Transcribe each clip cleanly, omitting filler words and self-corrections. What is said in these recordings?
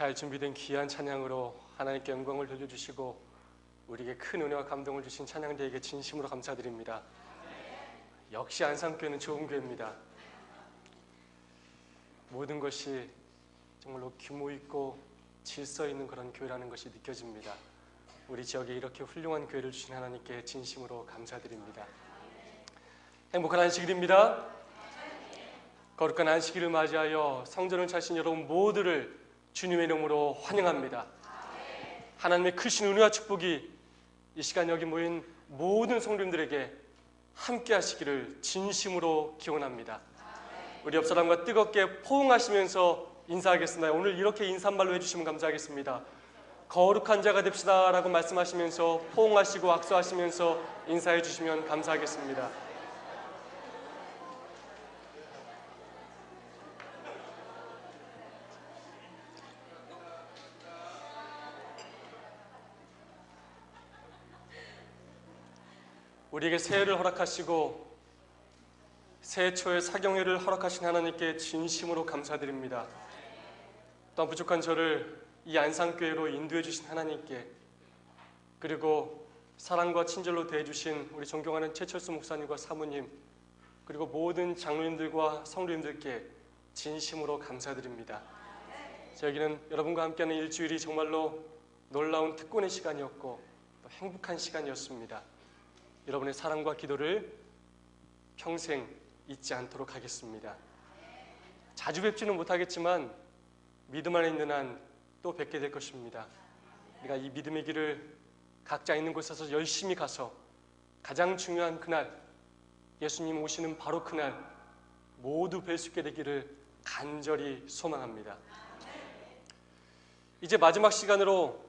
잘 준비된 귀한 찬양으로 하나님께 영광을 돌려주시고 우리에게 큰 은혜와 감동을 주신 찬양대에게 진심으로 감사드립니다. 역시 안산교회는 좋은 교회입니다. 모든 것이 정말로 규모 있고 질서 있는 그런 교회라는 것이 느껴집니다. 우리 지역에 이렇게 훌륭한 교회를 주신 하나님께 진심으로 감사드립니다. 행복한 안식일입니다. 거룩한 안식일을 맞이하여 성전을 찾으신 여러분 모두를 주님의 이름으로 환영합니다. 하나님의 크신 은혜와 축복이 이 시간 여기 모인 모든 성도님들에게 함께 하시기를 진심으로 기원합니다. 우리 옆 사람과 뜨겁게 포옹하시면서 인사하겠습니다. 오늘 이렇게 인사말로 해주시면 감사하겠습니다. 거룩한 자가 됩시다 라고 말씀하시면서 포옹하시고 악수하시면서 인사해 주시면 감사하겠습니다. 우리에게 새해를 허락하시고 새해 초에 사경회를 허락하신 하나님께 진심으로 감사드립니다. 또한 부족한 저를 이 안산교회로 인도해 주신 하나님께, 그리고 사랑과 친절로 대해주신 우리 존경하는 최철수 목사님과 사모님, 그리고 모든 장로님들과 성도님들께 진심으로 감사드립니다. 저에게는 여러분과 함께하는 일주일이 정말로 놀라운 특권의 시간이었고 또 행복한 시간이었습니다. 여러분의 사랑과 기도를 평생 잊지 않도록 하겠습니다. 자주 뵙지는 못하겠지만 믿음 안에 있는 한 또 뵙게 될 것입니다. 우리가 이 믿음의 길을 각자 있는 곳에서 열심히 가서 가장 중요한 그날, 예수님 오시는 바로 그날 모두 뵐 수 있게 되기를 간절히 소망합니다. 이제 마지막 시간으로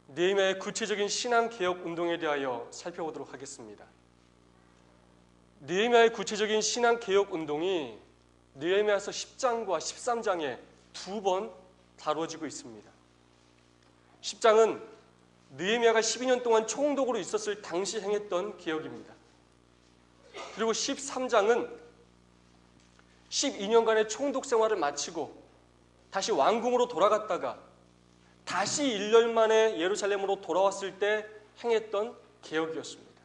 느헤미야의 구체적인 신앙개혁 운동에 대하여 살펴보도록 하겠습니다. 느헤미야의 구체적인 신앙개혁 운동이 느헤미야서 10장과 13장에 두 번 다루어지고 있습니다. 10장은 느헤미야가 12년 동안 총독으로 있었을 당시 행했던 개혁입니다. 그리고 13장은 12년간의 총독 생활을 마치고 다시 왕궁으로 돌아갔다가 다시 1년 만에 예루살렘으로 돌아왔을 때 행했던 개혁이었습니다.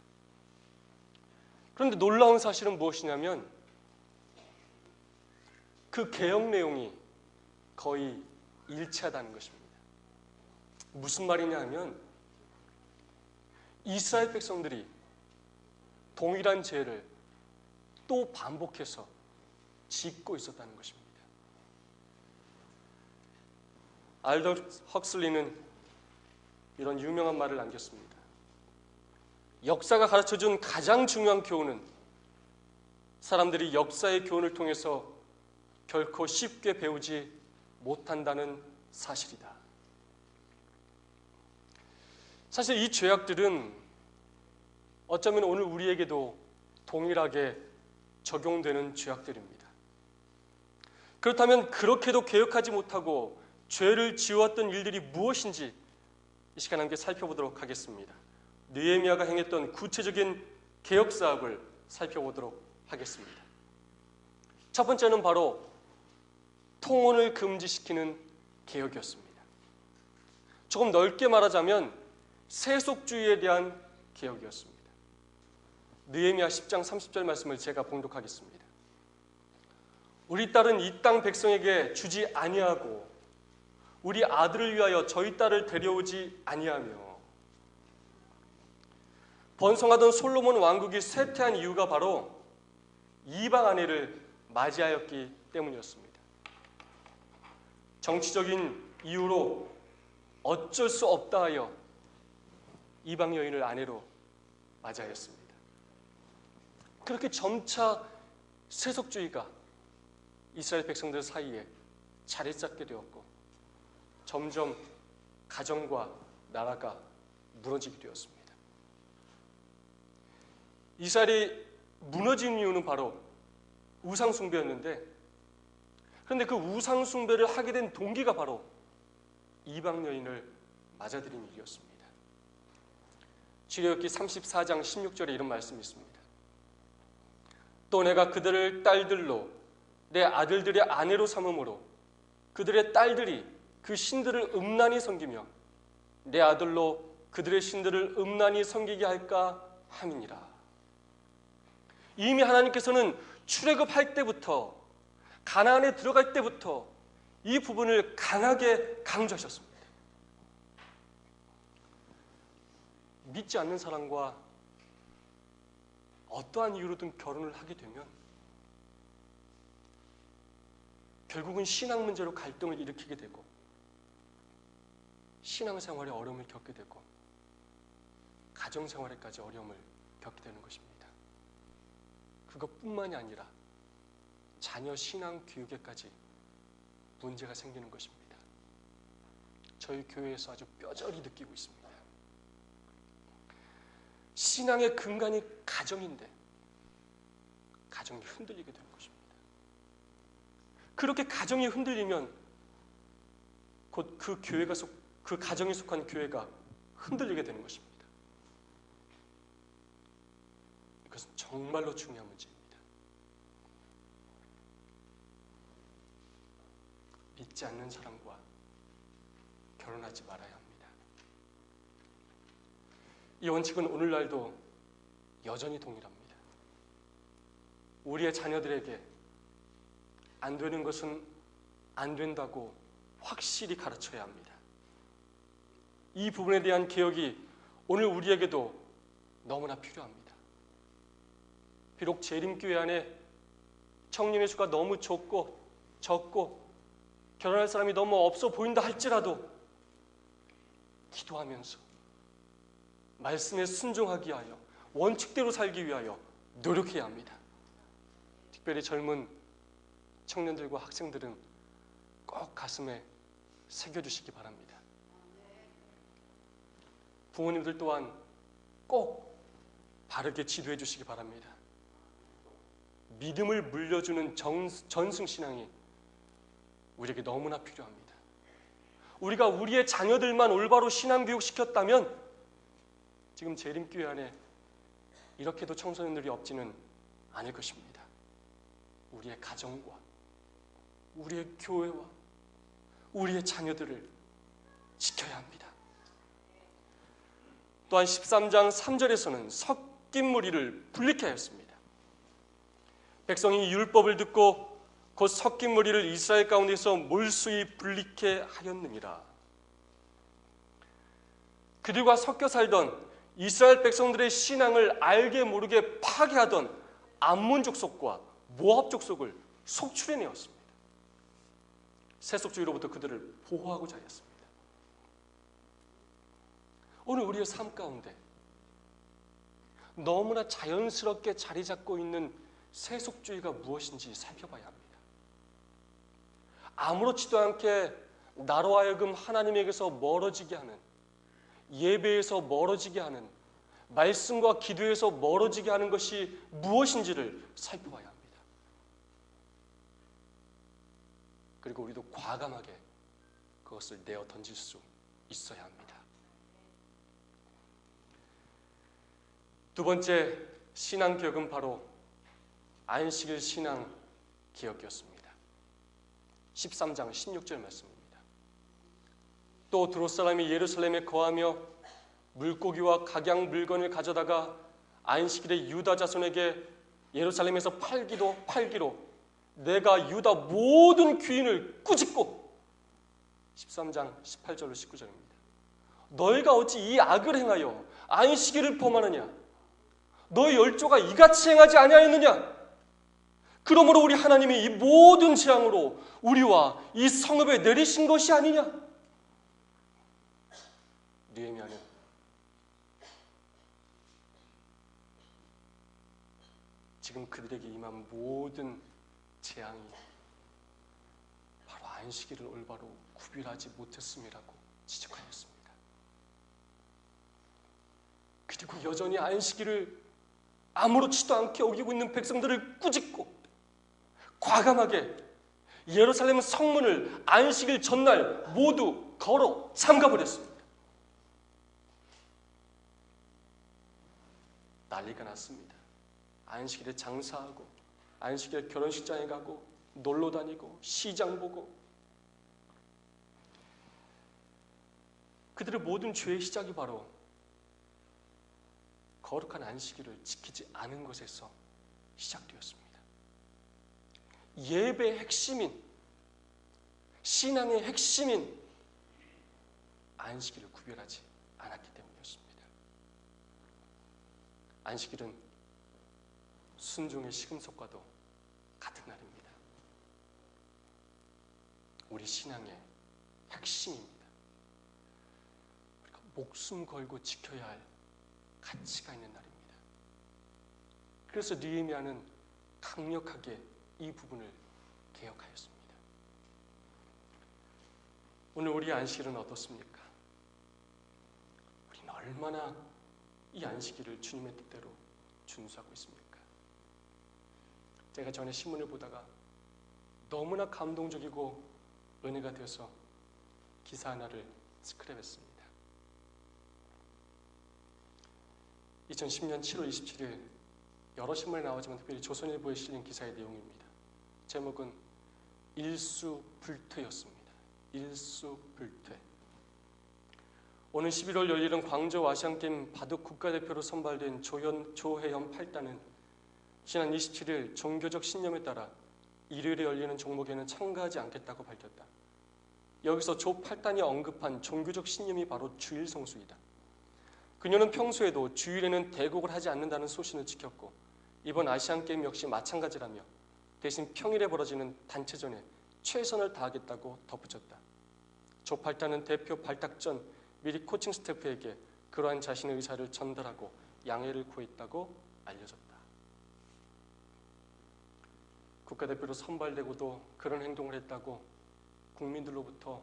그런데 놀라운 사실은 무엇이냐면 그 개혁 내용이 거의 일치하다는 것입니다. 무슨 말이냐 하면 이스라엘 백성들이 동일한 죄를 또 반복해서 짓고 있었다는 것입니다. 알더 헉슬리는 이런 유명한 말을 남겼습니다. 역사가 가르쳐준 가장 중요한 교훈은 사람들이 역사의 교훈을 통해서 결코 쉽게 배우지 못한다는 사실이다. 사실 이 죄악들은 어쩌면 오늘 우리에게도 동일하게 적용되는 죄악들입니다. 그렇다면 그렇게도 개혁하지 못하고 죄를 지어왔던 일들이 무엇인지 이 시간 함께 살펴보도록 하겠습니다. 느헤미야가 행했던 구체적인 개혁 사업을 살펴보도록 하겠습니다. 첫 번째는 바로 통혼을 금지시키는 개혁이었습니다. 조금 넓게 말하자면 세속주의에 대한 개혁이었습니다. 느헤미야 10장 30절 말씀을 제가 봉독하겠습니다. 우리 딸은 이 땅 백성에게 주지 아니하고 우리 아들을 위하여 저희 딸을 데려오지 아니하며. 번성하던 솔로몬 왕국이 쇠퇴한 이유가 바로 이방 아내를 맞이하였기 때문이었습니다. 정치적인 이유로 어쩔 수 없다 하여 이방 여인을 아내로 맞이하였습니다. 그렇게 점차 세속주의가 이스라엘 백성들 사이에 자리 잡게 되었고 점점 가정과 나라가 무너지게 되었습니다. 이스라엘이 무너진 이유는 바로 우상 숭배였는데, 그런데 그 우상 숭배를 하게 된 동기가 바로 이방 여인을 맞아들인 일이었습니다. 출애굽기 34장 16절에 이런 말씀이 있습니다. 또 내가 그들을 딸들로 내 아들들의 아내로 삼음으로 그들의 딸들이 그 신들을 음란히 섬기며 내 아들로 그들의 신들을 음란히 섬기게 할까 함이니라. 이미 하나님께서는 출애굽할 때부터, 가나안에 들어갈 때부터 이 부분을 강하게 강조하셨습니다. 믿지 않는 사람과 어떠한 이유로든 결혼을 하게 되면 결국은 신앙 문제로 갈등을 일으키게 되고 신앙생활에 어려움을 겪게 되고 가정생활에까지 어려움을 겪게 되는 것입니다. 그것뿐만이 아니라 자녀 신앙 교육에까지 문제가 생기는 것입니다. 저희 교회에서 아주 뼈저리 느끼고 있습니다. 신앙의 근간이 가정인데 가정이 흔들리게 되는 것입니다. 그렇게 가정이 흔들리면 곧 그 가정에 속한 교회가 흔들리게 되는 것입니다. 이것은 정말로 중요한 문제입니다. 믿지 않는 사람과 결혼하지 말아야 합니다. 이 원칙은 오늘날도 여전히 동일합니다. 우리의 자녀들에게 안 되는 것은 안 된다고 확실히 가르쳐야 합니다. 이 부분에 대한 개혁이 오늘 우리에게도 너무나 필요합니다. 비록 재림교회 안에 청년의 수가 너무 적고 결혼할 사람이 너무 없어 보인다 할지라도 기도하면서 말씀에 순종하기 위하여 원칙대로 살기 위하여 노력해야 합니다. 특별히 젊은 청년들과 학생들은 꼭 가슴에 새겨주시기 바랍니다. 부모님들 또한 꼭 바르게 지도해 주시기 바랍니다. 믿음을 물려주는 전승신앙이 우리에게 너무나 필요합니다. 우리가 우리의 자녀들만 올바로 신앙교육 시켰다면 지금 재림교회 안에 이렇게도 청소년들이 없지는 않을 것입니다. 우리의 가정과 우리의 교회와 우리의 자녀들을 지켜야 합니다. 또한 13장 3절에서는 섞인 무리를 분리케 하였습니다. 백성이 율법을 듣고 곧 섞인 무리를 이스라엘 가운데서 몰수히 분리케 하였느니라. 그들과 섞여 살던 이스라엘 백성들의 신앙을 알게 모르게 파괴하던 암몬 족속과 모압 족속을 속출해내었습니다. 세속주의로부터 그들을 보호하고자 하였습니다. 오늘 우리의 삶 가운데 너무나 자연스럽게 자리 잡고 있는 세속주의가 무엇인지 살펴봐야 합니다. 아무렇지도 않게 나로 하여금 하나님에게서 멀어지게 하는, 예배에서 멀어지게 하는, 말씀과 기도에서 멀어지게 하는 것이 무엇인지를 살펴봐야 합니다. 그리고 우리도 과감하게 그것을 내어 던질 수 있어야 합니다. 두 번째 신앙개혁은 바로 안식일 신앙 개혁이었습니다. 13장 16절 말씀입니다. 또 두롯 사람이 예루살렘에 거하며 물고기와 각양 물건을 가져다가 안식일에 유다 자손에게 예루살렘에서 팔기로 내가 유다 모든 귀인을 꾸짖고 13장 18절로 19절입니다. 너희가 어찌 이 악을 행하여 안식일을 범하느냐? 너희 열조가 이같이 행하지 아니하였느냐? 그러므로 우리 하나님이 이 모든 재앙으로 우리와 이 성읍에 내리신 것이 아니냐? 느헤미야는 지금 그들에게 임한 모든 재앙이 바로 안식일을 올바로 구별하지 못했음이라고 지적하였습니다. 그리고 여전히 안식일을 아무렇지도 않게 어기고 있는 백성들을 꾸짖고 과감하게 예루살렘 성문을 안식일 전날 모두 걸어 잠가버렸습니다. 난리가 났습니다. 안식일에 장사하고 안식일에 결혼식장에 가고 놀러 다니고 시장 보고 그들의 모든 죄의 시작이 바로 거룩한 안식일을 지키지 않은 것에서 시작되었습니다. 예배의 핵심인, 신앙의 핵심인 안식일을 구별하지 않았기 때문이었습니다. 안식일은 순종의 시금석과도 같은 날입니다. 우리 신앙의 핵심입니다. 우리가 목숨 걸고 지켜야 할 가치가 있는 날입니다. 그래서 느헤미야는 강력하게 이 부분을 개혁하였습니다. 오늘 우리의 안식일은 어떻습니까? 우리는 얼마나 이 안식일을 주님의 뜻대로 준수하고 있습니까? 제가 전에 신문을 보다가 너무나 감동적이고 은혜가 되어서 기사 하나를 스크랩했습니다. 2010년 7월 27일 여러 신문에 나오지만 특별히 조선일보에 실린 기사의 내용입니다. 제목은 일수불퇴였습니다. 일수불퇴. 오는 11월 열리는 광저우 아시안게임 바둑 국가대표로 선발된 조혜연 8단은 지난 27일 종교적 신념에 따라 일요일에 열리는 종목에는 참가하지 않겠다고 밝혔다. 여기서 조 8단이 언급한 종교적 신념이 바로 주일 성수이다. 그녀는 평소에도 주일에는 대국을 하지 않는다는 소신을 지켰고 이번 아시안게임 역시 마찬가지라며 대신 평일에 벌어지는 단체전에 최선을 다하겠다고 덧붙였다. 조 8단은 대표 발탁 전 미리 코칭 스태프에게 그러한 자신의 의사를 전달하고 양해를 구했다고 알려졌다. 국가대표로 선발되고도 그런 행동을 했다고 국민들로부터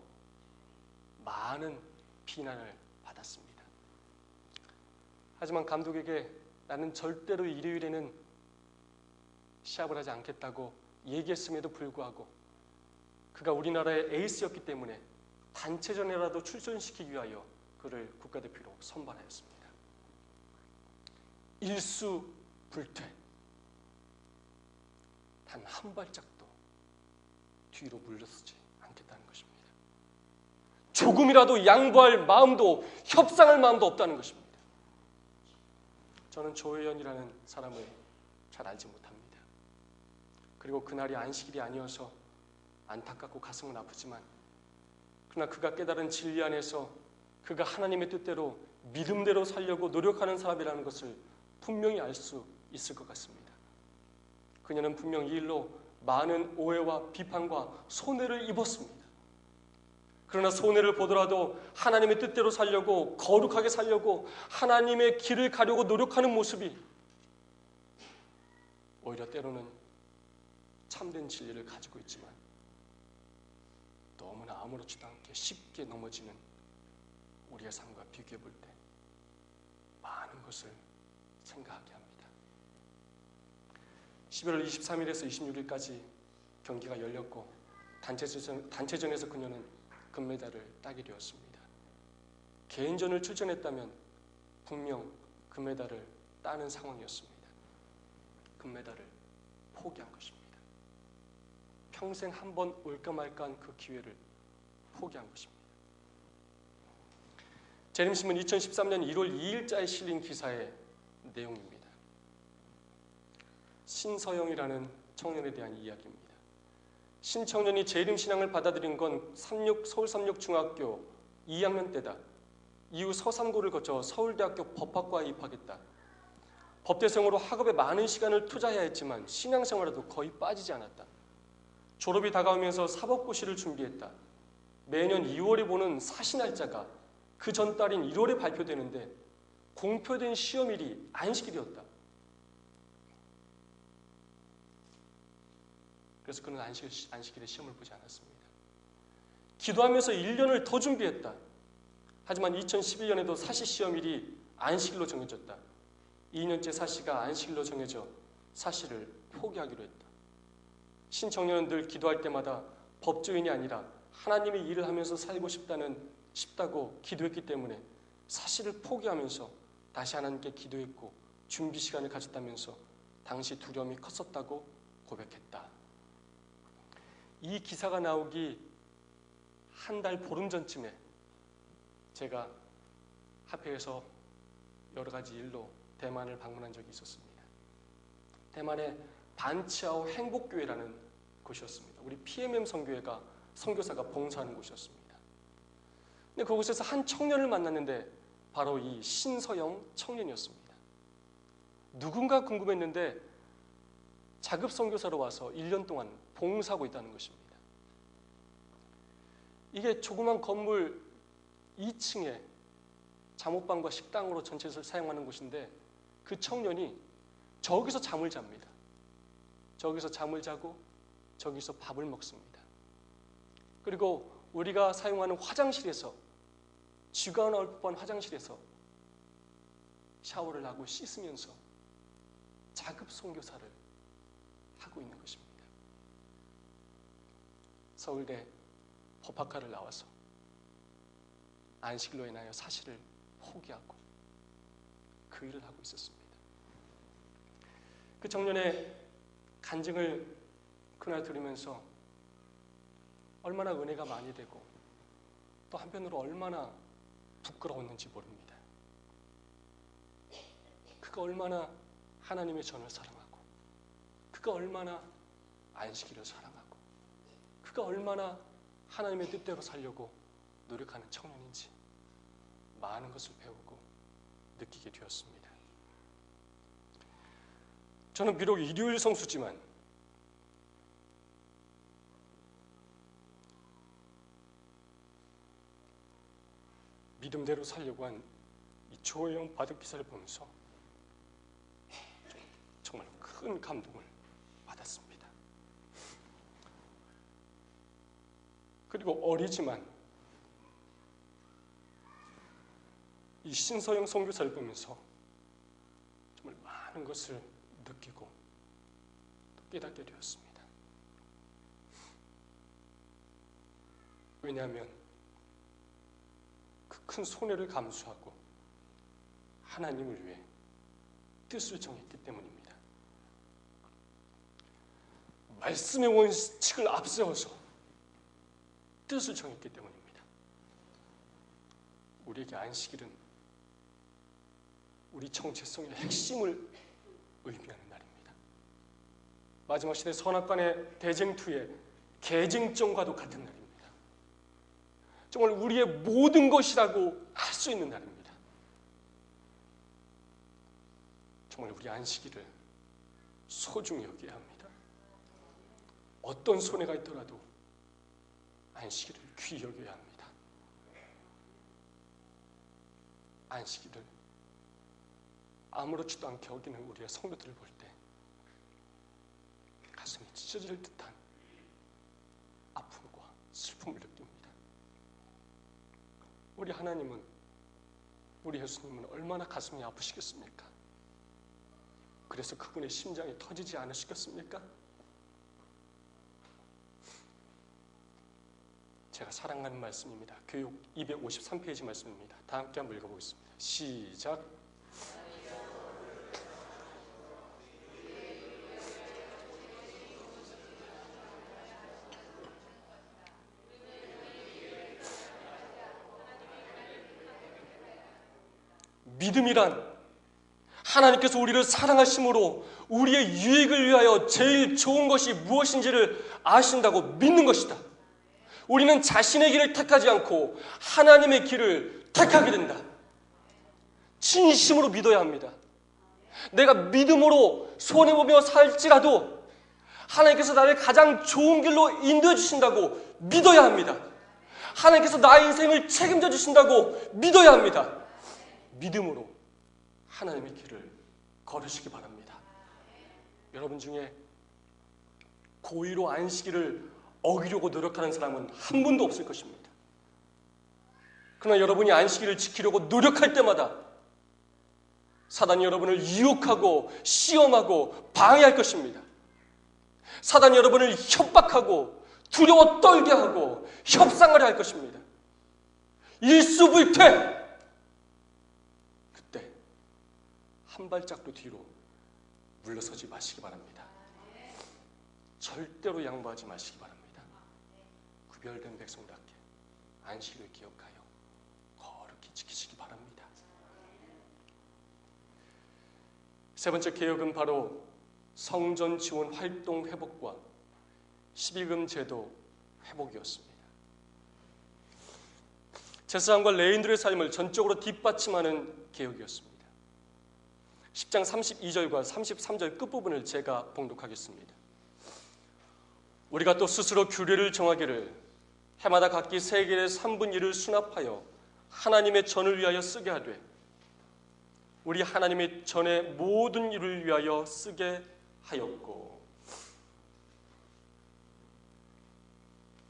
많은 비난을 받았습니다. 하지만 감독에게 나는 절대로 일요일에는 시합을 하지 않겠다고 얘기했음에도 불구하고 그가 우리나라의 에이스였기 때문에 단체전에라도 출전시키기 위하여 그를 국가대표로 선발하였습니다. 일수불퇴. 단 한 발짝도 뒤로 물러서지 않겠다는 것입니다. 조금이라도 양보할 마음도 협상할 마음도 없다는 것입니다. 저는 조혜연이라는 사람을 잘 알지 못합니다. 그리고 그날이 안식일이 아니어서 안타깝고 가슴은 아프지만 그러나 그가 깨달은 진리 안에서 그가 하나님의 뜻대로 믿음대로 살려고 노력하는 사람이라는 것을 분명히 알 수 있을 것 같습니다. 그녀는 분명 이 일로 많은 오해와 비판과 손해를 입었습니다. 그러나 손해를 보더라도 하나님의 뜻대로 살려고 거룩하게 살려고 하나님의 길을 가려고 노력하는 모습이 오히려 때로는 참된 진리를 가지고 있지만 너무나 아무렇지도 않게 쉽게 넘어지는 우리의 삶과 비교해 볼 때 많은 것을 생각하게 합니다. 11월 23일에서 26일까지 경기가 열렸고 단체전에서 그녀는 금메달을 따게 되었습니다. 개인전을 출전했다면 분명 금메달을 따는 상황이었습니다. 금메달을 포기한 것입니다. 평생 한 번 올까 말까한 그 기회를 포기한 것입니다. 재림신문 2013년 1월 2일자에 실린 기사의 내용입니다. 신서영이라는 청년에 대한 이야기입니다. 신청년이 재림신앙을 받아들인 건 서울 삼육중학교 2학년 때다. 이후 서삼고를 거쳐 서울대학교 법학과에 입학했다. 법대생으로 학업에 많은 시간을 투자해야 했지만 신앙생활에도 거의 빠지지 않았다. 졸업이 다가오면서 사법고시를 준비했다. 매년 2월에 보는 사시날짜가 그 전 달인 1월에 발표되는데 공표된 시험일이 안식일이었다. 그래서 그는 안식일에 시험을 보지 않았습니다. 기도하면서 1년을 더 준비했다. 하지만 2011년에도 사시 시험일이 안식일로 정해졌다. 2년째 사시가 안식일로 정해져 사시를 포기하기로 했다. 신청년은 늘 기도할 때마다 법조인이 아니라 하나님의 일을 하면서 살고 싶다고 기도했기 때문에 사시를 포기하면서 다시 하나님께 기도했고 준비 시간을 가졌다면서 당시 두려움이 컸었다고 고백했다. 이 기사가 나오기 한 달 보름 전쯤에 제가 합회에서 여러 가지 일로 대만을 방문한 적이 있었습니다. 대만의 반치아오 행복교회라는 곳이었습니다. 우리 PMM 선교회가 선교사가 봉사하는 곳이었습니다. 근데 그곳에서 한 청년을 만났는데 바로 이 신서영 청년이었습니다. 누군가 궁금했는데 자급 선교사로 와서 1년 동안 봉사하고 있다는 것입니다. 이게 조그만 건물 2층에 잠옷방과 식당으로 전체를 사용하는 곳인데 그 청년이 저기서 잠을 잡니다. 저기서 잠을 자고 저기서 밥을 먹습니다. 그리고 우리가 사용하는 화장실에서, 쥐가 나올 법한 화장실에서 샤워를 하고 씻으면서 자급 선교사를 하고 있는 것입니다. 서울대 법학과를 나와서 안식일로 인하여 사실을 포기하고 그 일을 하고 있었습니다. 그 청년의 간증을 그날 들으면서 얼마나 은혜가 많이 되고 또 한편으로 얼마나 부끄러웠는지 모릅니다. 그가 얼마나 하나님의 전을 사랑하고, 그가 얼마나 안식일을 사랑하고, 그가 얼마나 하나님의 뜻대로 살려고 노력하는 청년인지 많은 것을 배우고 느끼게 되었습니다. 저는 비록 일요일 성수지만 믿음대로 살려고 한 이 조혜영 바둑 기사를 보면서 정말 큰 감동을 받았습니다. 그리고 어리지만 이 신서영 선교사를 보면서 정말 많은 것을 느끼고 또 깨닫게 되었습니다. 왜냐하면 그 큰 손해를 감수하고 하나님을 위해 뜻을 정했기 때문입니다. 말씀의 원칙을 앞세워서 뜻을 정했기 때문입니다. 우리에게 안식일은 우리 정체성의 핵심을 의미하는 날입니다. 마지막 시대 선악간의 대쟁투의 개쟁전과도 같은 날입니다. 정말 우리의 모든 것이라고 할 수 있는 날입니다. 정말 우리 안식일을 소중히 여겨야 합니다. 어떤 손해가 있더라도 안식일을 귀히 여겨야 합니다. 안식일을 아무렇지도 않게 여기는 우리의 성도들을 볼 때 가슴이 찢어질 듯한 아픔과 슬픔을 느낍니다. 우리 하나님은, 우리 예수님은 얼마나 가슴이 아프시겠습니까? 그래서 그분의 심장이 터지지 않으시겠습니까? 제가 사랑하는 말씀입니다. 교육 253페이지 말씀입니다. 다 함께 한번 읽어보겠습니다. 시작. 믿음이란 하나님께서 우리를 사랑하심으로 우리의 유익을 위하여 제일 좋은 것이 무엇인지를 아신다고 믿는 것이다. 우리는 자신의 길을 택하지 않고 하나님의 길을 택하게 된다. 진심으로 믿어야 합니다. 내가 믿음으로 손해보며 살지라도 하나님께서 나를 가장 좋은 길로 인도해 주신다고 믿어야 합니다. 하나님께서 나의 인생을 책임져 주신다고 믿어야 합니다. 믿음으로 하나님의 길을 걸으시기 바랍니다. 여러분 중에 고의로 안식일을 어기려고 노력하는 사람은 한 분도 없을 것입니다. 그러나 여러분이 안식일을 지키려고 노력할 때마다 사단이 여러분을 유혹하고 시험하고 방해할 것입니다. 사단이 여러분을 협박하고 두려워 떨게 하고 협상하려 할 것입니다. 일수불퇴! 그때 한 발짝도 뒤로 물러서지 마시기 바랍니다. 절대로 양보하지 마시기 바랍니다. 구별된 백성답게 안식을 기억하여 거룩히 세 번째 개혁은 바로 성전 지원 활동 회복과 11금 제도 회복이었습니다. 제사장과 레위인들의 삶을 전적으로 뒷받침하는 개혁이었습니다. 10장 32절과 33절 끝부분을 제가 봉독하겠습니다. 우리가 또 스스로 규례를 정하기를 해마다 각기 세겔의 3분의 1을 수납하여 하나님의 전을 위하여 쓰게 하되 우리 하나님의 전의 모든 일을 위하여 쓰게 하였고.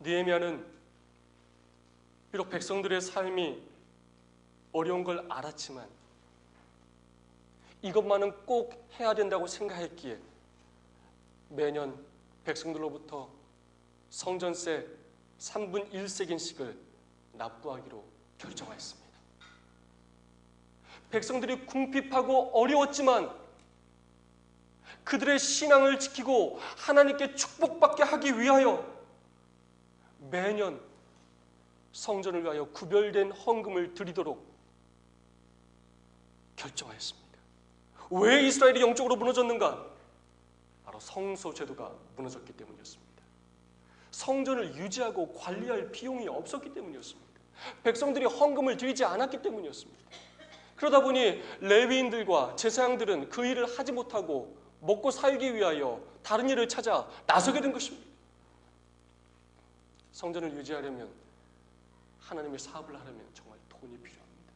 느헤미야는 비록 백성들의 삶이 어려운 걸 알았지만 이것만은 꼭 해야 된다고 생각했기에 매년 백성들로부터 성전세 3분의 1세겔씩을 납부하기로 결정하였습니다. 백성들이 궁핍하고 어려웠지만 그들의 신앙을 지키고 하나님께 축복받게 하기 위하여 매년 성전을 위하여 구별된 헌금을 드리도록 결정하였습니다. 왜 이스라엘이 영적으로 무너졌는가? 바로 성소 제도가 무너졌기 때문이었습니다. 성전을 유지하고 관리할 비용이 없었기 때문이었습니다. 백성들이 헌금을 드리지 않았기 때문이었습니다. 그러다 보니 레위인들과 제사장들은 그 일을 하지 못하고 먹고 살기 위하여 다른 일을 찾아 나서게 된 것입니다. 성전을 유지하려면, 하나님의 사업을 하려면 정말 돈이 필요합니다.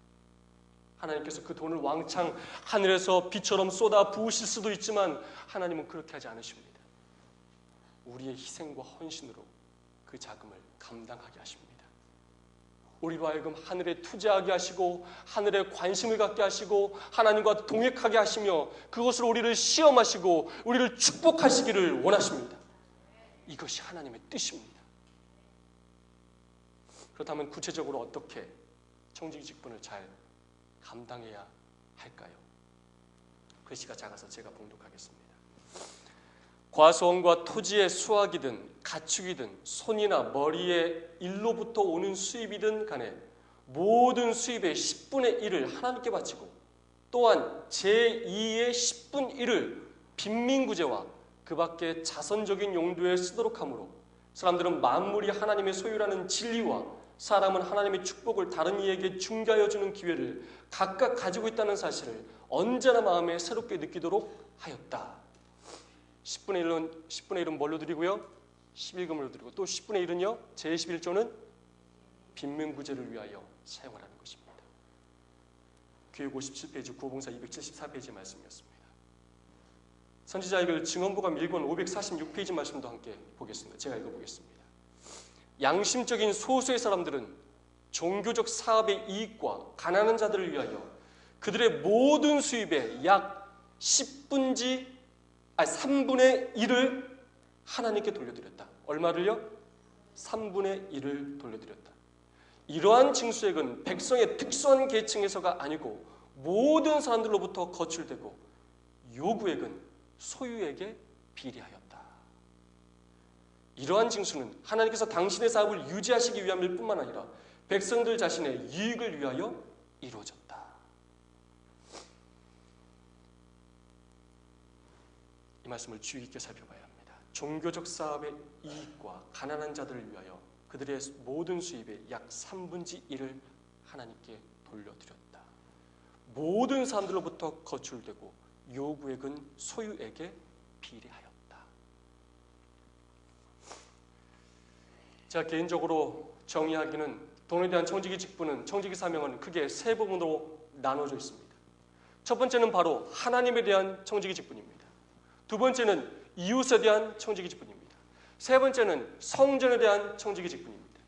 하나님께서 그 돈을 왕창 하늘에서 비처럼 쏟아 부으실 수도 있지만 하나님은 그렇게 하지 않으십니다. 우리의 희생과 헌신으로 그 자금을 감당하게 하십니다. 우리로 하여금 하늘에 투자하게 하시고 하늘에 관심을 갖게 하시고 하나님과 동역하게 하시며 그것으로 우리를 시험하시고 우리를 축복하시기를 원하십니다. 이것이 하나님의 뜻입니다. 그렇다면 구체적으로 어떻게 청지기 직분을 잘 감당해야 할까요? 글씨가 작아서 제가 봉독하겠습니다. 과수원과 토지의 수확이든 가축이든 손이나 머리의 일로부터 오는 수입이든 간에 모든 수입의 10분의 1을 하나님께 바치고 또한 제2의 10분의 1을 빈민구제와 그 밖에 자선적인 용도에 쓰도록 하므로 사람들은 만물이 하나님의 소유라는 진리와 사람은 하나님의 축복을 다른 이에게 중개하여 주는 기회를 각각 가지고 있다는 사실을 언제나 마음에 새롭게 느끼도록 하였다. 10분의 1은 뭘로 드리고요? 11금으로 드리고 또 10분의 1은요? 제11조는 빈민구제를 위하여 사용하라는 것입니다. 교육 57페이지 구호봉사 274페이지 말씀이었습니다. 선지자의 증언보감 1권 546페이지 말씀도 함께 보겠습니다. 제가 읽어보겠습니다. 양심적인 소수의 사람들은 종교적 사업의 이익과 가난한 자들을 위하여 그들의 모든 수입의 약 3분의 1을 하나님께 돌려드렸다. 얼마를요? 3분의 1을 돌려드렸다. 이러한 징수액은 백성의 특수한 계층에서가 아니고 모든 사람들로부터 거출되고 요구액은 소유에게 비례하였다. 이러한 징수는 하나님께서 당신의 사업을 유지하시기 위함일 뿐만 아니라 백성들 자신의 이익을 위하여 이루어졌다. 이 말씀을 주의 깊게 살펴봐야 합니다. 종교적 사업의 이익과 가난한 자들을 위하여 그들의 모든 수입의 약 3분의 1을 하나님께 돌려드렸다. 모든 사람들로부터 거출되고 요구액은 소유에게 비례하였다. 제가 개인적으로 정의하기는 돈에 대한 청지기 직분은, 청지기 사명은 크게 세 부분으로 나눠져 있습니다. 첫 번째는 바로 하나님에 대한 청지기 직분입니다. 두 번째는 이웃에 대한 청지기 직분입니다. 세 번째는 성전에 대한 청지기 직분입니다.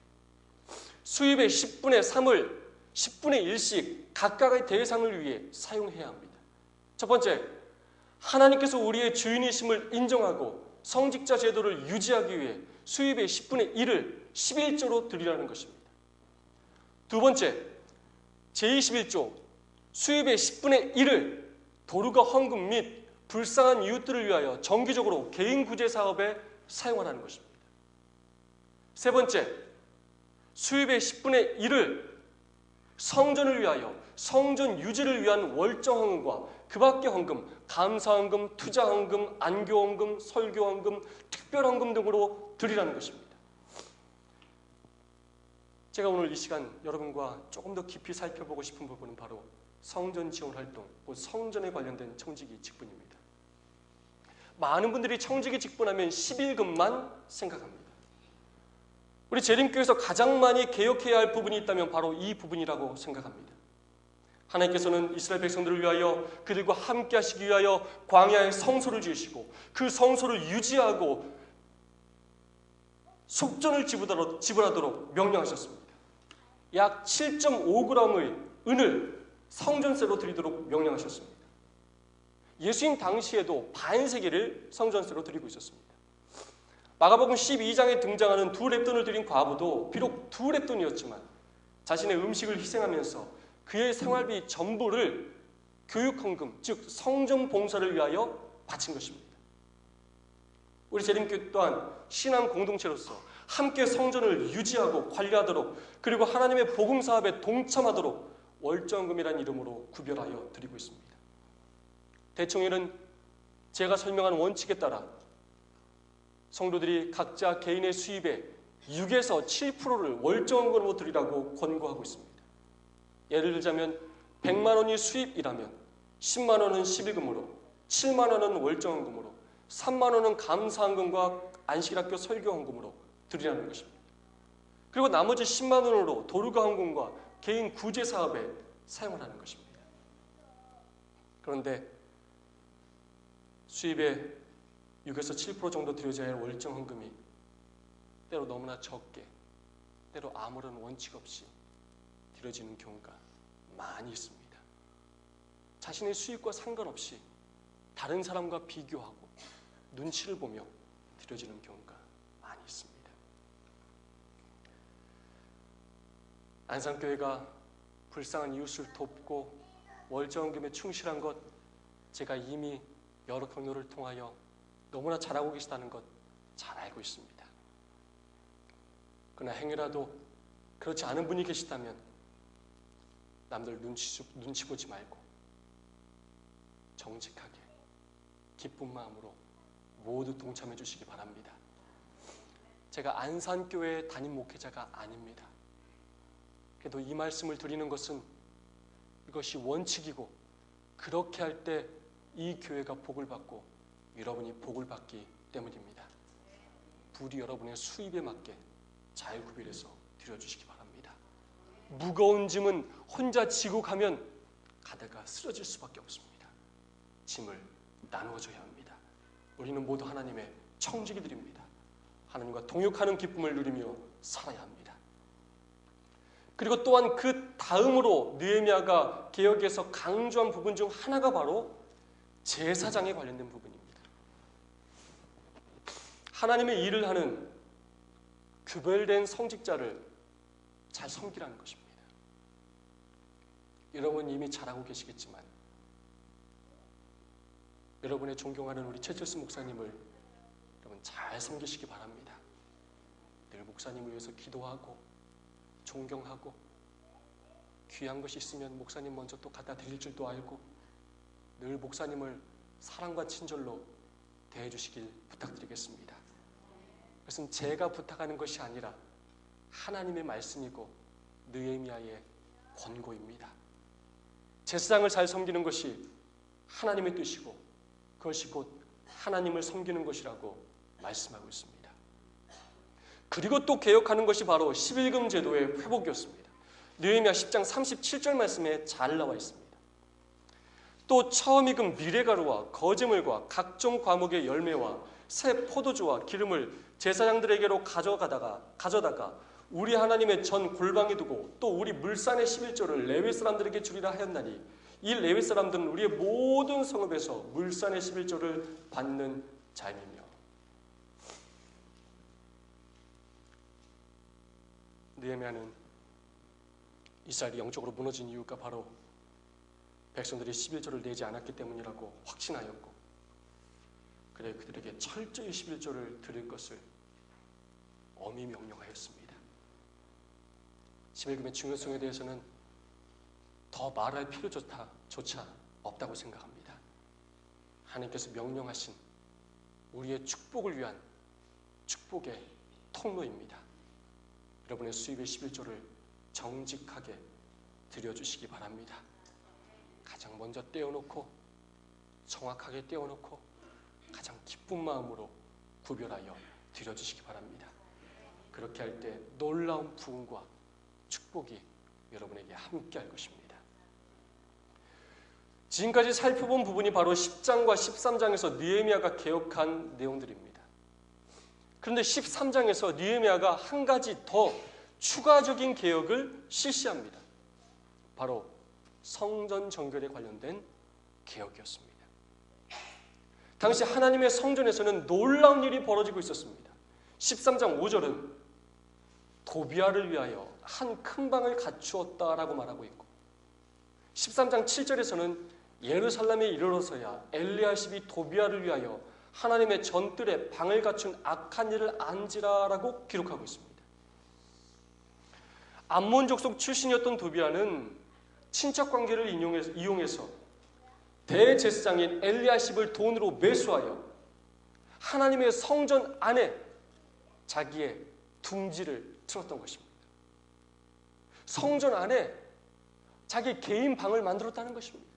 수입의 10분의 3을 10분의 1씩 각각의 대상을 위해 사용해야 합니다. 첫 번째, 하나님께서 우리의 주인이심을 인정하고 성직자 제도를 유지하기 위해 수입의 10분의 1을 11조로 드리라는 것입니다. 두 번째, 제21조 수입의 10분의 1을 도루가 헌금 및 불쌍한 이웃들을 위하여 정기적으로 개인 구제 사업에 사용하라는 것입니다. 세 번째, 수입의 10분의 1을 성전을 위하여 성전 유지를 위한 월정 헌금과 그 밖의 헌금, 감사 헌금, 투자 헌금, 안교 헌금, 설교 헌금, 특별 헌금 등으로 드리라는 것입니다. 제가 오늘 이 시간 여러분과 조금 더 깊이 살펴보고 싶은 부분은 바로 성전 지원 활동, 성전에 관련된 청지기 직분입니다. 많은 분들이 청지기 직분하면 11금만 생각합니다. 우리 재림교회에서 가장 많이 개혁해야 할 부분이 있다면 바로 이 부분이라고 생각합니다. 하나님께서는 이스라엘 백성들을 위하여 그들과 함께 하시기 위하여 광야에 성소를 지으시고 그 성소를 유지하고 속전을 지불하도록 명령하셨습니다. 약 7.5g의 은을 성전세로 드리도록 명령하셨습니다. 예수님 당시에도 반세기를 성전세로 드리고 있었습니다. 마가복음 12장에 등장하는 두 렙돈을 드린 과부도 비록 두 렙돈이었지만 자신의 음식을 희생하면서 그의 생활비 전부를 교육헌금, 즉 성전 봉사를 위하여 바친 것입니다. 우리 재림교회 또한 신앙 공동체로서 함께 성전을 유지하고 관리하도록 그리고 하나님의 복음 사업에 동참하도록 월정금이라는 이름으로 구별하여 드리고 있습니다. 대총회는 제가 설명한 원칙에 따라 성도들이 각자 개인의 수입의 6에서 7%를 월정금으로 드리라고 권고하고 있습니다. 예를 들자면 100만 원이 수입이라면 10만 원은 11금으로, 7만 원은 월정금으로, 3만 원은 감사헌금과 안식일학교 설교헌금으로 드리라는 것입니다. 그리고 나머지 10만 원으로 도르가 헌금과 개인 구제 사업에 사용하라는 것입니다. 그런데 수입의 6에서 7% 정도 드려져야 할 월정 헌금이 때로 너무나 적게, 때로 아무런 원칙 없이 드려지는 경우가 많이 있습니다. 자신의 수입과 상관없이 다른 사람과 비교하고 눈치를 보며 드려지는 경우가 많이 있습니다. 안산교회가 불쌍한 이웃을 돕고 월정헌금에 충실한 것 제가 이미 여러 경로를 통하여 너무나 잘하고 계시다는 것 잘 알고 있습니다. 그러나 행여라도 그렇지 않은 분이 계시다면 남들 눈치 보지 말고 정직하게 기쁜 마음으로 모두 동참해 주시기 바랍니다. 제가 안산교회 담임 목회자가 아닙니다. 그래도 이 말씀을 드리는 것은 이것이 원칙이고 그렇게 할 때 이 교회가 복을 받고 여러분이 복을 받기 때문입니다. 부디 여러분의 수입에 맞게 잘 구별해서 드려주시기 바랍니다. 무거운 짐은 혼자 지고 가면 가다가 쓰러질 수밖에 없습니다. 짐을 나누어줘야 합니다. 우리는 모두 하나님의 청지기들입니다. 하나님과 동역하는 기쁨을 누리며 살아야 합니다. 그리고 또한 그 다음으로 느헤미야가 개혁에서 강조한 부분 중 하나가 바로 제사장에 관련된 부분입니다. 하나님의 일을 하는 구별된 성직자를 잘 섬기라는 것입니다. 여러분 이미 잘하고 계시겠지만 여러분의 존경하는 우리 최철수 목사님을 여러분 잘 섬기시기 바랍니다. 늘 목사님을 위해서 기도하고 존경하고 귀한 것이 있으면 목사님 먼저 또 갖다 드릴 줄도 알고 늘 목사님을 사랑과 친절로 대해주시길 부탁드리겠습니다. 그것은 제가 부탁하는 것이 아니라 하나님의 말씀이고 느헤미야의 권고입니다. 제사장을 잘 섬기는 것이 하나님의 뜻이고 그것이 곧 하나님을 섬기는 것이라고 말씀하고 있습니다. 그리고 또 개혁하는 것이 바로 11금 제도의 회복이었습니다. 느헤미야 10장 37절 말씀에 잘 나와 있습니다. 또 처음 익은 미레가루와 거제물과 각종 과목의 열매와 새 포도주와 기름을 제사장들에게로 가져다가 우리 하나님의 전 골방에 두고 또 우리 물산의 11조를 레위 사람들에게 주리라 하였나니 이 레위 사람들은 우리의 모든 성읍에서 물산의 11조를 받는 자임이며. 느헤미야는 이스라엘이 영적으로 무너진 이유가 바로 백성들이 11조를 내지 않았기 때문이라고 확신하였고 그래 그들에게 철저히 11조를 드릴 것을 엄히 명령하였습니다. 11금의 중요성에 대해서는 더 말할 필요조차 없다고 생각합니다. 하나님께서 명령하신 우리의 축복을 위한 축복의 통로입니다. 여러분의 수입의 11조를 정직하게 드려주시기 바랍니다. 가장 먼저 떼어놓고 정확하게 떼어놓고 가장 기쁜 마음으로 구별하여 드려주시기 바랍니다. 그렇게 할 때 놀라운 부흥과 축복이 여러분에게 함께할 것입니다. 지금까지 살펴본 부분이 바로 10장과 13장에서 느헤미야가 개혁한 내용들입니다. 그런데 13장에서 느헤미야가 한 가지 더 추가적인 개혁을 실시합니다. 바로 성전 정결에 관련된 개혁이었습니다. 당시 하나님의 성전에서는 놀라운 일이 벌어지고 있었습니다. 13장 5절은 도비아를 위하여 한 큰 방을 갖추었다라고 말하고 있고 13장 7절에서는 예루살렘에 이르러서야 엘리야십이 도비아를 위하여 하나님의 전뜰에 방을 갖춘 악한 일을 안지라라고 기록하고 있습니다. 암몬 족속 출신이었던 도비아는 친척 관계를 이용해서 대제사장인 엘리야십을 돈으로 매수하여 하나님의 성전 안에 자기의 둥지를 틀었던 것입니다. 성전 안에 자기 개인 방을 만들었다는 것입니다.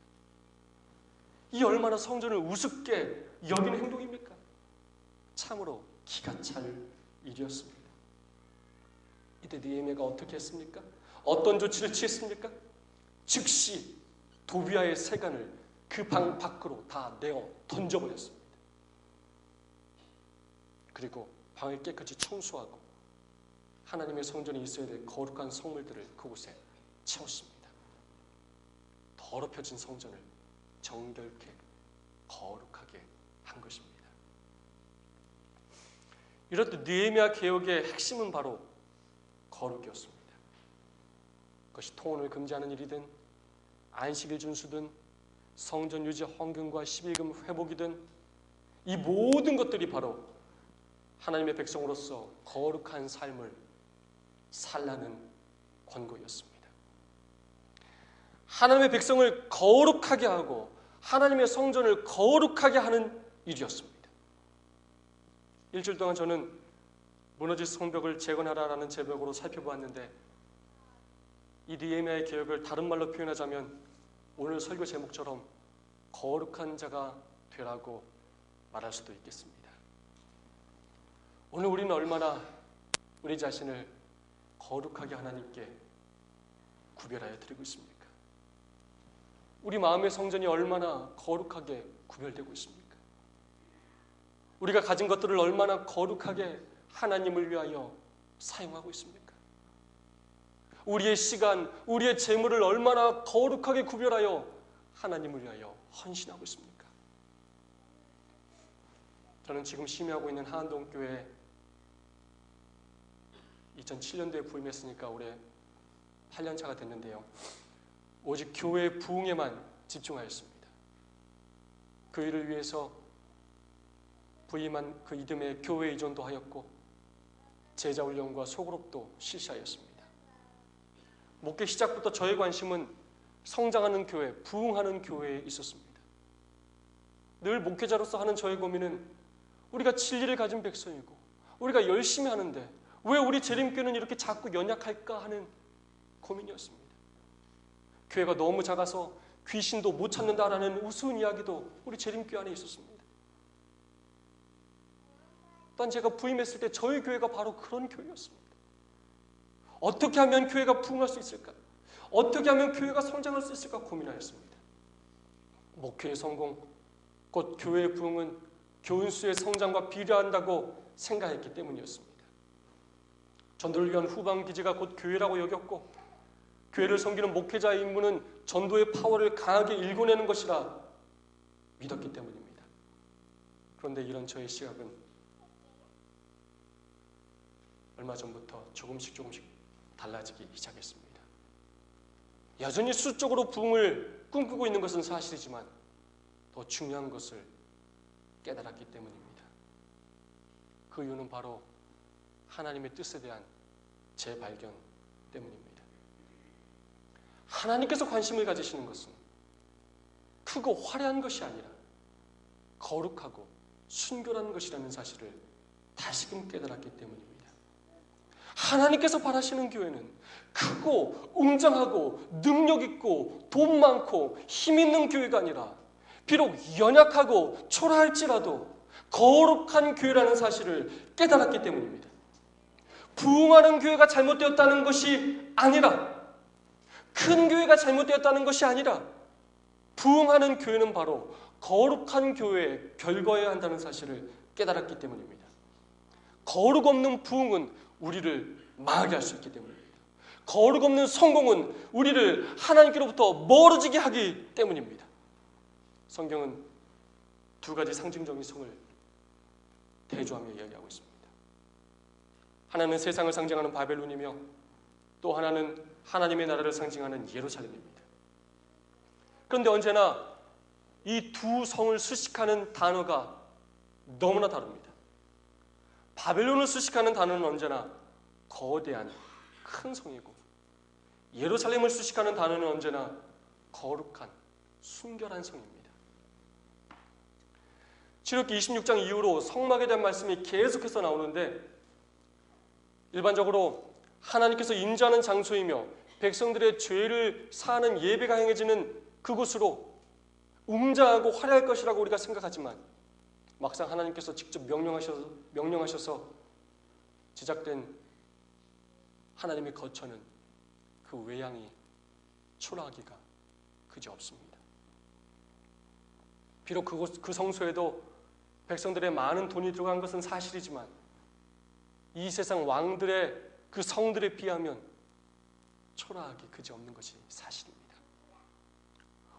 이 얼마나 성전을 우습게 여기는 행동입니까? 참으로 기가 찰 일이었습니다. 이때 느헤미야가 어떻게 했습니까? 어떤 조치를 취했습니까? 즉시 도비아의 세간을 그 방 밖으로 다 내어 던져버렸습니다. 그리고 방을 깨끗이 청소하고 하나님의 성전이 있어야 될 거룩한 성물들을 그곳에 채웠습니다. 더럽혀진 성전을 정결케 거룩하게 한 것입니다. 이렇듯 느헤미야 개혁의 핵심은 바로 거룩이었습니다. 그것이 통혼을 금지하는 일이든 안식일 준수든 성전 유지 헌금과 11금 회복이든 이 모든 것들이 바로 하나님의 백성으로서 거룩한 삶을 살라는 권고였습니다. 하나님의 백성을 거룩하게 하고 하나님의 성전을 거룩하게 하는 일이었습니다. 일주일 동안 저는 무너진 성벽을 재건하라라는 제목으로 살펴보았는데 이 느헤미야의 개혁을 다른 말로 표현하자면 오늘 설교 제목처럼 거룩한 자가 되라고 말할 수도 있겠습니다. 오늘 우리는 얼마나 우리 자신을 거룩하게 하나님께 구별하여 드리고 있습니까? 우리 마음의 성전이 얼마나 거룩하게 구별되고 있습니까? 우리가 가진 것들을 얼마나 거룩하게 하나님을 위하여 사용하고 있습니까? 우리의 시간, 우리의 재물을 얼마나 거룩하게 구별하여 하나님을 위하여 헌신하고 있습니까? 저는 지금 심의하고 있는 하안동교회 2007년도에 부임했으니까 올해 8년차가 됐는데요. 오직 교회의 부흥에만 집중하였습니다. 그 일을 위해서 부임한 그 이듬해 교회 이전도 하였고 제자훈련과 소그룹도 실시하였습니다. 목회 시작부터 저의 관심은 성장하는 교회, 부흥하는 교회에 있었습니다. 늘 목회자로서 하는 저의 고민은 우리가 진리를 가진 백성이고 우리가 열심히 하는데 왜 우리 재림교회는 이렇게 자꾸 연약할까 하는 고민이었습니다. 교회가 너무 작아서 귀신도 못 찾는다라는 우스운 이야기도 우리 재림교회 안에 있었습니다. 또한 제가 부임했을 때 저희 교회가 바로 그런 교회였습니다. 어떻게 하면 교회가 부흥할 수 있을까? 어떻게 하면 교회가 성장할 수 있을까 고민하였습니다. 목회의 성공, 곧 교회의 부흥은 교인수의 성장과 비례한다고 생각했기 때문이었습니다. 전도를 위한 후방기지가 곧 교회라고 여겼고 교회를 섬기는 목회자의 임무는 전도의 파워를 강하게 일궈내는 것이라 믿었기 때문입니다. 그런데 이런 저의 시각은 얼마 전부터 조금씩 달라지기 시작했습니다. 여전히 수적으로 부흥을 꿈꾸고 있는 것은 사실이지만 더 중요한 것을 깨달았기 때문입니다. 그 이유는 바로 하나님의 뜻에 대한 재발견 때문입니다. 하나님께서 관심을 가지시는 것은 크고 화려한 것이 아니라 거룩하고 순결한 것이라는 사실을 다시금 깨달았기 때문입니다. 하나님께서 바라시는 교회는 크고 웅장하고 능력 있고 돈 많고 힘 있는 교회가 아니라 비록 연약하고 초라할지라도 거룩한 교회라는 사실을 깨달았기 때문입니다. 부흥하는 교회가 잘못되었다는 것이 아니라, 큰 교회가 잘못되었다는 것이 아니라, 부흥하는 교회는 바로 거룩한 교회에 결거해야 한다는 사실을 깨달았기 때문입니다. 거룩 없는 부흥은 우리를 망하게 할 수 있기 때문입니다. 거룩 없는 성공은 우리를 하나님께로부터 멀어지게 하기 때문입니다. 성경은 두 가지 상징적인 성을 대조하며 이야기하고 있습니다. 하나는 세상을 상징하는 바벨론이며 또 하나는 하나님의 나라를 상징하는 예루살렘입니다. 그런데 언제나 이 두 성을 수식하는 단어가 너무나 다릅니다. 바벨론을 수식하는 단어는 언제나 거대한 큰 성이고, 예루살렘을 수식하는 단어는 언제나 거룩한 순결한 성입니다. 출애굽기 26장 이후로 성막에 대한 말씀이 계속해서 나오는데, 일반적으로 하나님께서 임재하는 장소이며 백성들의 죄를 사하는 예배가 행해지는 그곳으로 웅장하고 화려할 것이라고 우리가 생각하지만, 막상 하나님께서 직접 명령하셔서 제작된 하나님의 거처는 그 외양이 초라하기가 그지없습니다. 비록 그 성소에도 백성들의 많은 돈이 들어간 것은 사실이지만, 이 세상 왕들의 그 성들에 비하면 초라하기 그지없는 것이 사실입니다.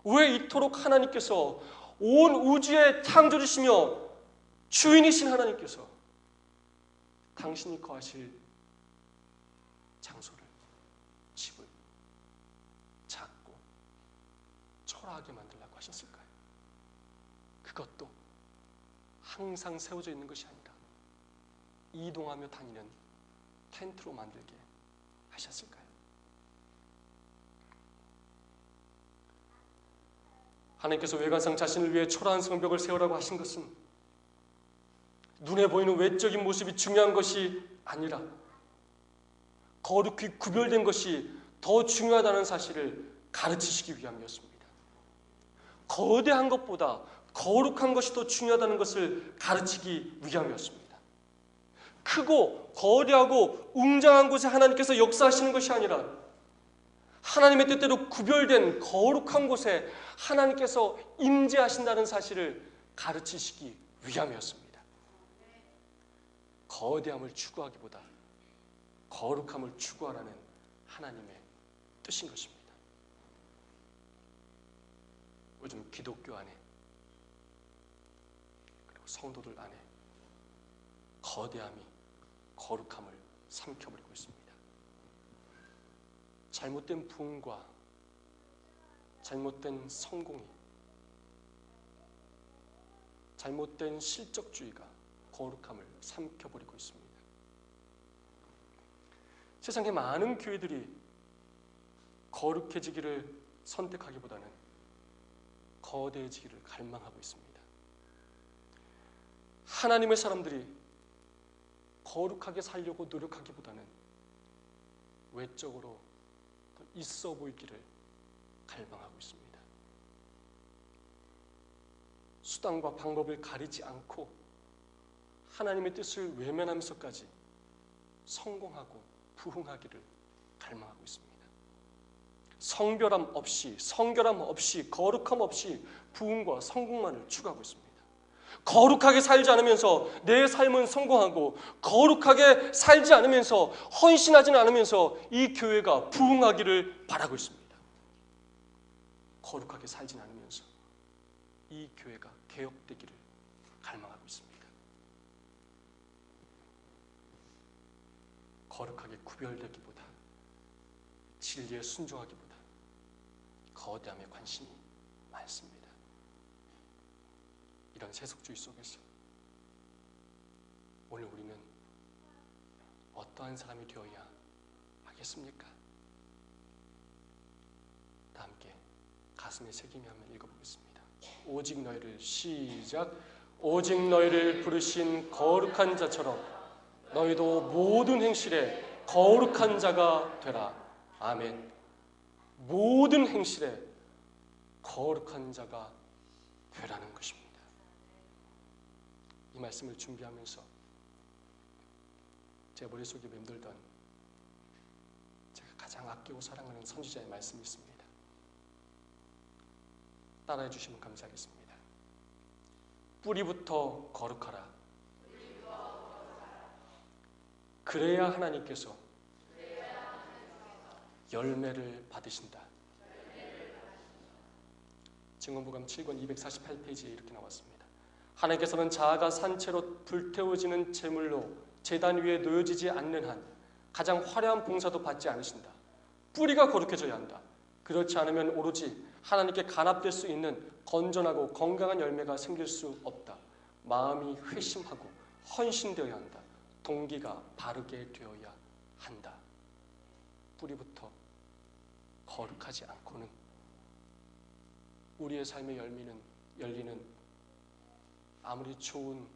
왜 이토록 하나님께서 온 우주의 창조주시며 주인이신 하나님께서 당신이 거하실 장소를, 집을 작고 초라하게 만들라고 하셨을까요? 그것도 항상 세워져 있는 것이 아니라 이동하며 다니는 텐트로 만들게 하셨을까요? 하나님께서 외관상 자신을 위해 초라한 성벽을 세우라고 하신 것은 눈에 보이는 외적인 모습이 중요한 것이 아니라 거룩히 구별된 것이 더 중요하다는 사실을 가르치시기 위함이었습니다. 거대한 것보다 거룩한 것이 더 중요하다는 것을 가르치기 위함이었습니다. 크고 거대하고 웅장한 곳에 하나님께서 역사하시는 것이 아니라 하나님의 뜻대로 구별된 거룩한 곳에 하나님께서 임재하신다는 사실을 가르치시기 위함이었습니다. 거대함을 추구하기보다 거룩함을 추구하라는 하나님의 뜻인 것입니다. 요즘 기독교 안에, 그리고 성도들 안에 거대함이 거룩함을 삼켜버리고 있습니다. 잘못된 부흥과 잘못된 성공이, 잘못된 실적주의가 거룩함을 삼켜버리고 있습니다. 세상의 많은 교회들이 거룩해지기를 선택하기보다는 거대해지기를 갈망하고 있습니다. 하나님의 사람들이 거룩하게 살려고 노력하기보다는 외적으로 더 있어 보이기를 갈망하고 있습니다. 수단과 방법을 가리지 않고 하나님의 뜻을 외면하면서까지 성공하고 부흥하기를 갈망하고 있습니다. 성결함 없이 거룩함 없이 부흥과 성공만을 추구하고 있습니다. 거룩하게 살지 않으면서 내 삶은 성공하고, 거룩하게 살지 않으면서 헌신하지는 않으면서 이 교회가 부흥하기를 바라고 있습니다. 거룩하게 살지 않으면서 이 교회가 개혁되기를 갈망하고 있습니다. 거룩하게 구별되기보다, 진리에 순종하기보다 거대함에 관심이 많습니다. 이런 세속주의 속에서 오늘 우리는 어떠한 사람이 되어야 하겠습니까? 다 함께 가슴에 새기며 한번 읽어보겠습니다. 오직 너희를 시작. 오직 너희를 부르신 거룩한 자처럼 너희도 모든 행실에 거룩한 자가 되라. 아멘. 모든 행실에 거룩한 자가 되라는 것입니다. 이 말씀을 준비하면서 제 머릿속에 맴돌던 제가 가장 아끼고 사랑하는 선지자의 말씀이 있습니다. 따라해 주시면 감사하겠습니다. 뿌리부터 거룩하라. 그래야 하나님께서 열매를 받으신다. 증언보감 7권 248페이지에 이렇게 나왔습니다. 하나님께서는 자아가 산채로 불태워지는 제물로 제단 위에 놓여지지 않는 한 가장 화려한 봉사도 받지 않으신다. 뿌리가 거룩해져야 한다. 그렇지 않으면 오로지 하나님께 간합될 수 있는 건전하고 건강한 열매가 생길 수 없다. 마음이 회심하고 헌신되어야 한다. 동기가 바르게 되어야 한다. 뿌리부터 거룩하지 않고는 우리의 삶의 열리는 아무리 좋은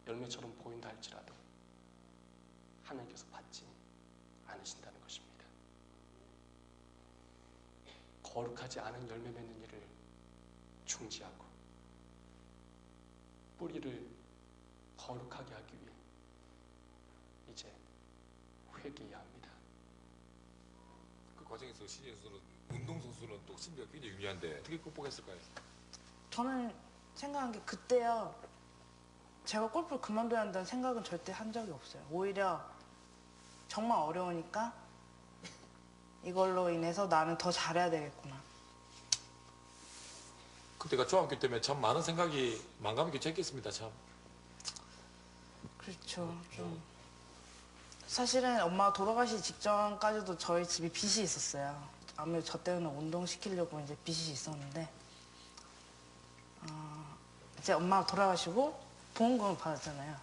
열매처럼 보인다 할지라도 하나님께서 받지 않으신다는 것입니다. 거룩하지 않은 열매 맺는 일을 중지하고 뿌리를 거룩하게 하기 위해 이제 회개해야 합니다. 그 과정에서 신인 선수는 운동선수는 또 심리가 굉장히 중요한데 어떻게 극복했을까요? 저는 생각한 게 그때요. 제가 골프를 그만둬야 한다는 생각은 절대 한 적이 없어요. 오히려 정말 어려우니까 이걸로 인해서 나는 더 잘해야 되겠구나. 그때가 중학교 때문에 참 많은 생각이 만감이 교차했겠습니다. 참. 그렇죠. 좀 사실은 엄마가 돌아가시기 직전까지도 저희 집이 빚이 있었어요. 아무래도 저 때문에 운동시키려고 이제 빚이 있었는데 이제 엄마가 돌아가시고 보험금을 받았잖아요.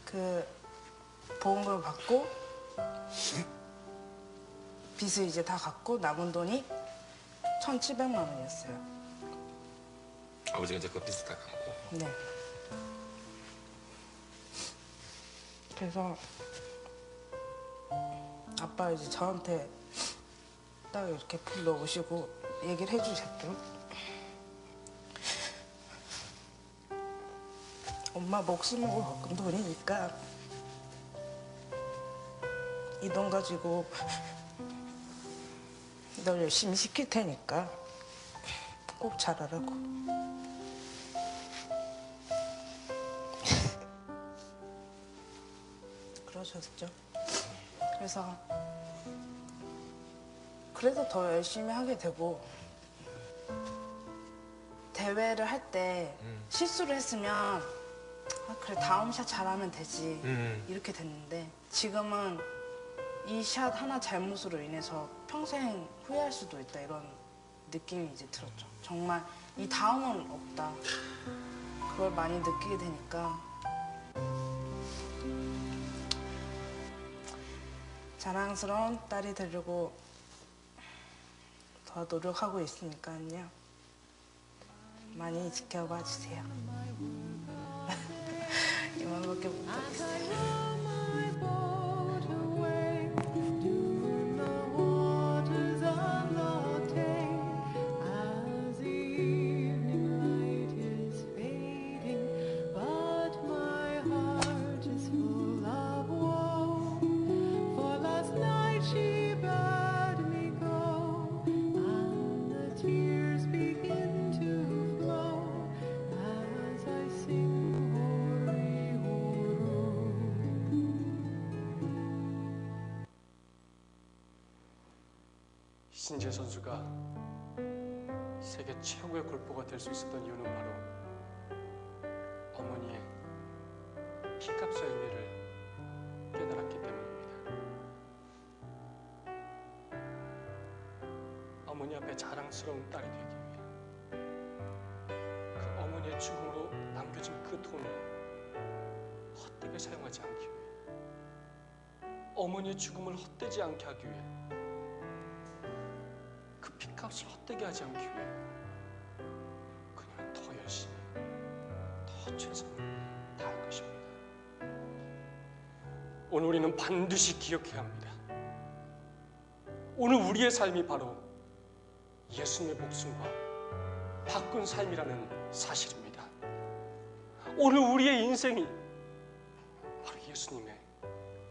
그 보험금을 받고 빚을 이제 다 갚고 남은 돈이 1,700만 원이었어요. 아버지가 이제 그 빚을 다 갚고. 네. 그래서 아빠 이제 저한테 딱 이렇게 불러오시고 얘기를 해주셨죠. 엄마 목숨을 걸은 돈이니까 이 돈 가지고 널 열심히 시킬 테니까 꼭 잘하라고. 그러셨죠. 그래서 더 열심히 하게 되고 대회를 할 때 실수를 했으면 그래 다음 샷 잘하면 되지 이렇게 됐는데 지금은 이 샷 하나 잘못으로 인해서 평생 후회할 수도 있다 이런 느낌이 이제 들었죠. 정말 이 다음은 없다. 그걸 많이 느끼게 되니까 자랑스러운 딸이 되려고 더 노력하고 있으니까요. 많이 지켜봐 주세요. 이만밖에 못하겠어요. 신재 선수가 세계 최고의 골퍼가 될 수 있었던 이유는 바로 어머니의 피값의 의미를 깨달았기 때문입니다. 어머니 앞에 자랑스러운 딸이 되기 위해 그 어머니의 죽음으로 남겨진 그 돈을 헛되게 사용하지 않기 위해 어머니의 죽음을 헛되지 않게 하기 위해 그 핏값을 헛되게 하지 않기 위해 그녀는 더 열심히 더 최선을 다할 것입니다. 오늘 우리는 반드시 기억해야 합니다. 오늘 우리의 삶이 바로 예수님의 목숨과 바꾼 삶이라는 사실입니다. 오늘 우리의 인생이 바로 예수님의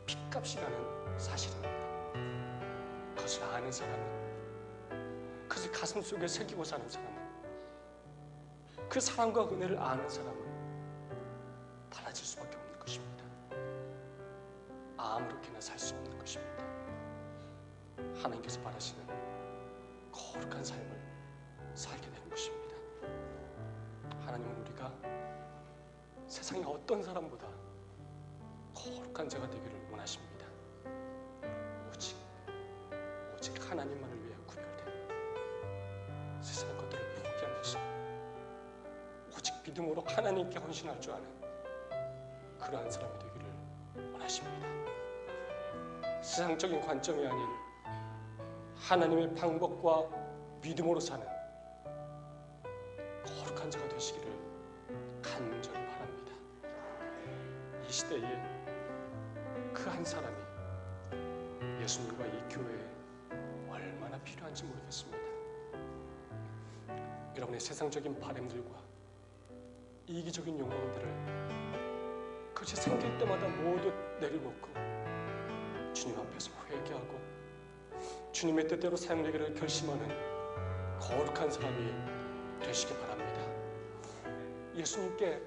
핏값이라는 사실입니다. 그것을 아는 사람은, 그것을 가슴 속에 새기고 사는 사람은, 그 사랑과 은혜를 아는 사람은 달라질 수밖에 없는 것입니다. 아무렇게나 살 수 없는 것입니다. 하나님께서 바라시는 거룩한 삶을 살게 되는 것입니다. 하나님은 우리가 세상의 어떤 사람보다 거룩한 자가 되기를 원하십니다. 오직 하나님만을 위해 구별된 세상의 것들을 포기하면서 오직 믿음으로 하나님께 헌신할 줄 아는 그러한 사람이 되기를 원하십니다. 세상적인 관점이 아닌 하나님의 방법과 믿음으로 사는 거룩한 자가 되시기를 간절히 바랍니다. 이 시대에 그 한 사람이 예수님과 이 교회에 얼마나 필요한지 모르겠습니다. 여러분의 세상적인 바램들과 이기적인 욕망들을 그것이 생길 때마다 모두 내려놓고 주님 앞에서 회개하고 주님의 뜻대로 사용되기를 결심하는 거룩한 사람이 되시기 바랍니다. 예수님께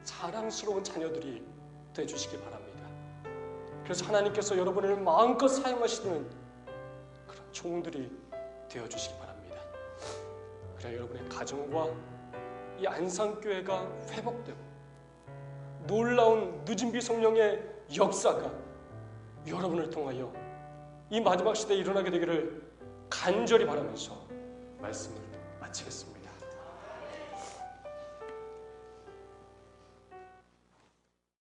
자랑스러운 자녀들이 되어주시기 바랍니다. 그래서 하나님께서 여러분을 마음껏 사용하시는 그런 종들이 되어주시기 바랍니다. 그래야 여러분의 가정과 이 안산교회가 회복되고 놀라운 늦은비 성령의 역사가 여러분을 통하여 이 마지막 시대에 일어나게 되기를 간절히 바라면서 말씀을 마치겠습니다.